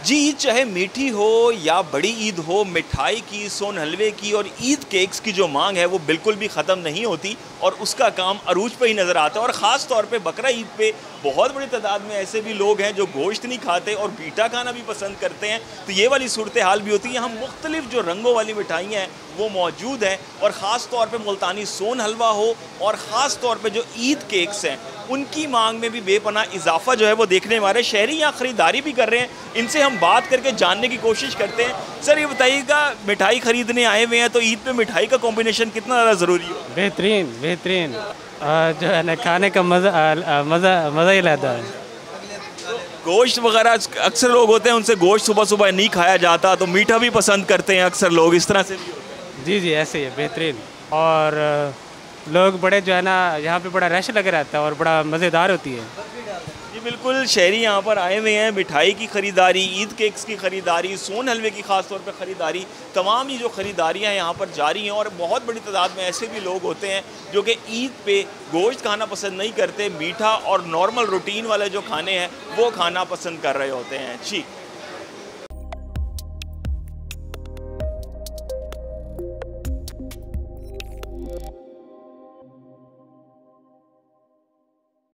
जी, ईद चाहे मीठी हो या बड़ी ईद हो, मिठाई की, सोन हलवे की और ईद केक्स की जो मांग है वो बिल्कुल भी ख़त्म नहीं होती और उसका काम अरूज पे ही नज़र आता है। और ख़ास तौर पे बकरा ईद पे बहुत बड़ी तादाद में ऐसे भी लोग हैं जो गोश्त नहीं खाते और मीठा खाना भी पसंद करते हैं। तो ये वाली सूरत हाल भी होती है। यहाँ मुख्तलिफ जो रंगों वाली मिठाइयाँ हैं वो मौजूद हैं और ख़ास तौर पे मुल्तानी सोन हलवा हो और ख़ास तौर पे जो ईद केक्स हैं उनकी मांग में भी बेपनाह इजाफा जो है वो देखने हमारे शहरी यहाँ ख़रीदारी भी कर रहे हैं। इनसे हम बात करके जानने की कोशिश करते हैं। सर, ये बताइएगा, मिठाई ख़रीदने आए हुए हैं तो ईद पे मिठाई का कॉम्बिनेशन कितना ज़्यादा ज़रूरी हो? बेहतरीन बेहतरीन जो है ना, खाने का मज़ा ही लाता है। गोश्त वगैरह अक्सर लोग होते हैं उनसे गोश्त सुबह सुबह नहीं खाया जाता, तो मीठा भी पसंद करते हैं अक्सर लोग, इस तरह से भी होता है। जी जी, ऐसे ही है, बेहतरीन। और लोग बड़े जो है ना, यहाँ पे बड़ा रश लगे रहता है और बड़ा मज़ेदार होती है। जी बिल्कुल, शहरी यहाँ पर आए हुए हैं, मिठाई की ख़रीदारी, ईद केक्स की ख़रीदारी, सोन हलवे की ख़ास तौर पर ख़रीदारी, तमाम ये जो ख़रीदारियाँ यहाँ पर जारी हैं। और बहुत बड़ी तादाद में ऐसे भी लोग होते हैं जो कि ईद पे गोश्त खाना पसंद नहीं करते, मीठा और नॉर्मल रूटीन वाले जो खाने हैं वो खाना पसंद कर रहे होते हैं। जी।